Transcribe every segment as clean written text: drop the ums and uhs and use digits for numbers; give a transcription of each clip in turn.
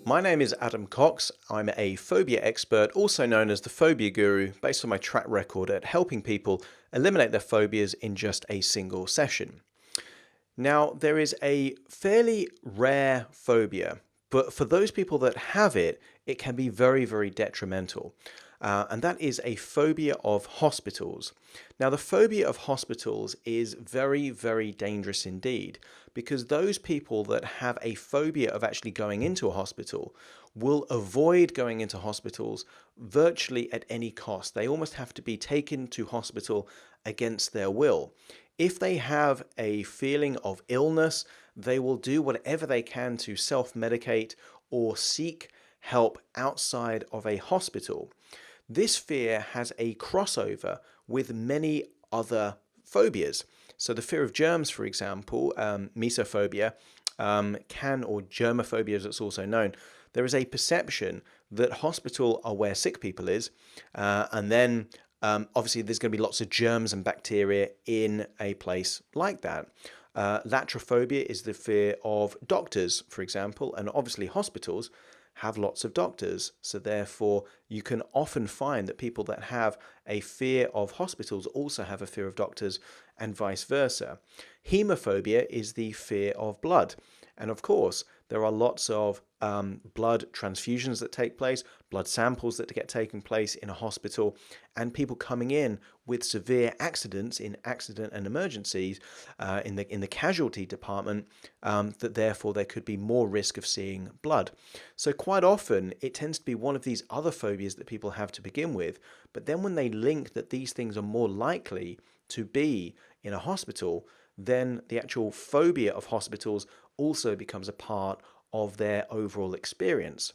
My name is Adam Cox. I'm a phobia expert, also known as the Phobia Guru, based on my track record at helping people eliminate their phobias in just a single session. Now, there is a fairly rare phobia, but for those people that have it, it can be very, very detrimental. And that is a phobia of hospitals. Now, the phobia of hospitals is very, very dangerous indeed, because those people that have a phobia of actually going into a hospital will avoid going into hospitals virtually at any cost. They almost have to be taken to hospital against their will. If they have a feeling of illness, they will do whatever they can to self-medicate or seek help outside of a hospital. This fear has a crossover with many other phobias. So the fear of germs, for example, mesophobia, or germophobia as it's also known, there is a perception that hospital are where sick people is, and then obviously there's going to be lots of germs and bacteria in a place like that. Latrophobia is the fear of doctors, for example, and obviously hospitals have lots of doctors. So therefore, you can often find that people that have a fear of hospitals also have a fear of doctors and vice versa. Hemophobia is the fear of blood. And of course, there are lots of blood transfusions that take place, blood samples that get taken place in a hospital, and people coming in with severe accidents in accident and emergencies in the casualty department, that therefore there could be more risk of seeing blood. So quite often it tends to be one of these other phobias that people have to begin with, but then when they link that these things are more likely to be in a hospital, then the actual phobia of hospitals also becomes a part of their overall experience.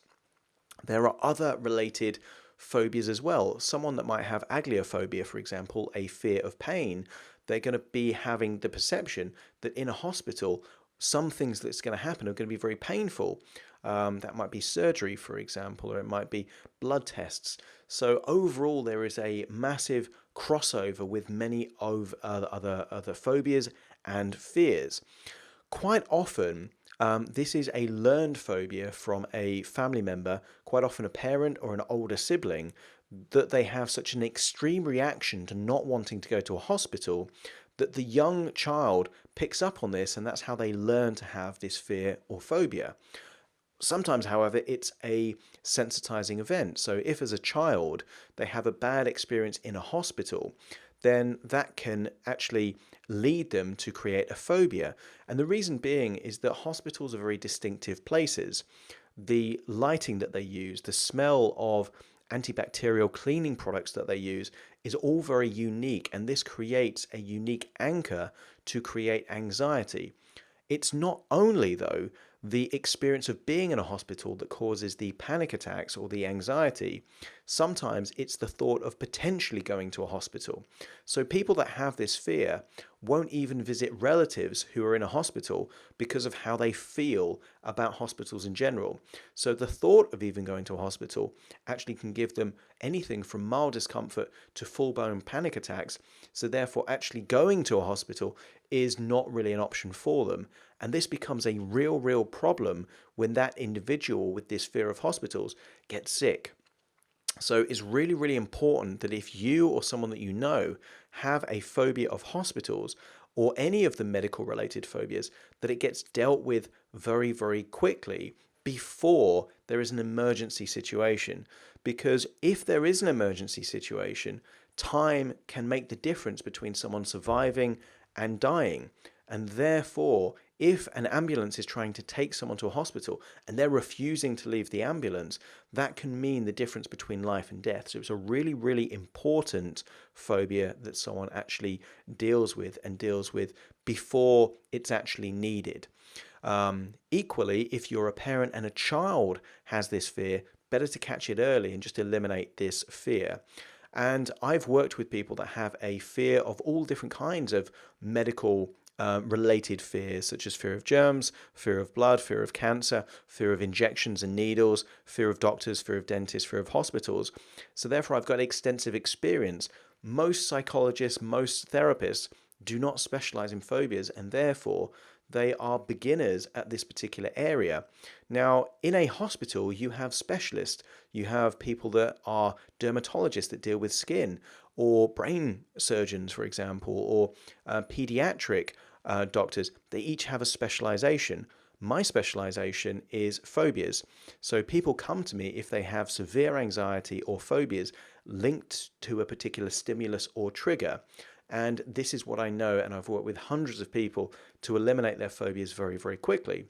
There are other related phobias as well. Someone that might have agliophobia, for example, a fear of pain, they're going to be having the perception that in a hospital, some things that's going to happen are going to be very painful. That might be surgery, for example, or it might be blood tests. So overall, there is a massive crossover with many of other phobias and fears. Quite often, this is a learned phobia from a family member, quite often a parent or an older sibling, that they have such an extreme reaction to not wanting to go to a hospital that the young child picks up on this, and that's how they learn to have this fear or phobia. Sometimes, however, it's a sensitizing event. So if as a child they have a bad experience in a hospital, then that can actually lead them to create a phobia. And the reason being is that hospitals are very distinctive places. The lighting that they use, the smell of antibacterial cleaning products that they use is all very unique, and this creates a unique anchor to create anxiety. It's not only, though, the experience of being in a hospital that causes the panic attacks or the anxiety. Sometimes it's the thought of potentially going to a hospital. So people that have this fear won't even visit relatives who are in a hospital because of how they feel about hospitals in general. So the thought of even going to a hospital actually can give them anything from mild discomfort to full-blown panic attacks. So therefore, actually going to a hospital is not really an option for them. And this becomes a real problem when that individual with this fear of hospitals gets sick. So it's really important that if you or someone that you know have a phobia of hospitals or any of the medical related phobias, that it gets dealt with very quickly before there is an emergency situation. Because if there is an emergency situation, time can make the difference between someone surviving and dying. And therefore, if an ambulance is trying to take someone to a hospital and they're refusing to leave the ambulance, that can mean the difference between life and death. So it's a really important phobia that someone actually deals with before it's actually needed. Equally, if you're a parent and a child has this fear, better to catch it early and just eliminate this fear. And I've worked with people that have a fear of all different kinds of medical related fears, such as fear of germs, fear of blood, fear of cancer, fear of injections and needles, fear of doctors, fear of dentists, fear of hospitals. So therefore, I've got extensive experience. Most psychologists, most therapists do not specialize in phobias, and therefore they are beginners at this particular area. Now, in a hospital, you have specialists. You have people that are dermatologists that deal with skin, or brain surgeons, for example, or pediatric doctors. They each have a specialization. My specialization is phobias. So people come to me if they have severe anxiety or phobias linked to a particular stimulus or trigger. And this is what I know, and I've worked with hundreds of people to eliminate their phobias very, very quickly.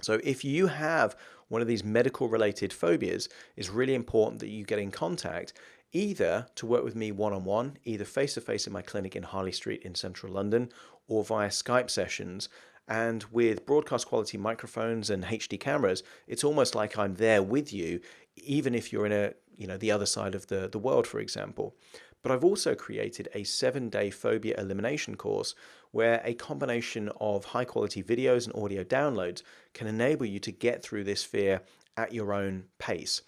So if you have one of these medical related phobias, it's really important that you get in contact either to work with me one-on-one, either face-to-face in my clinic in Harley Street in central London, or via Skype sessions. And with broadcast quality microphones and HD cameras, it's almost like I'm there with you, even if you're in the other side of the world, for example. But I've also created a 7-day phobia elimination course where a combination of high quality videos and audio downloads can enable you to get through this fear at your own pace.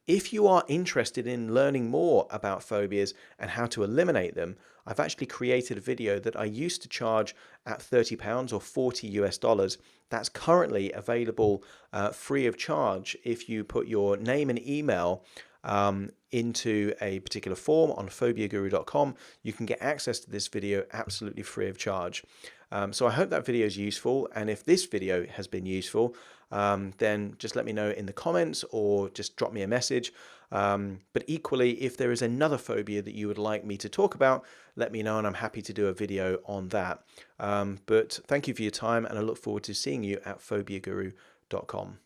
If you are interested in learning more about phobias and how to eliminate them, I've actually created a video that I used to charge at £30 or $40. That's currently available free of charge if you put your name and email into a particular form on phobiaguru.com. You can get access to this video absolutely free of charge. So I hope that video is useful, and if this video has been useful, then just let me know in the comments or just drop me a message. But equally, if there is another phobia that you would like me to talk about, let me know and I'm happy to do a video on that. But thank you for your time, and I look forward to seeing you at phobiaguru.com.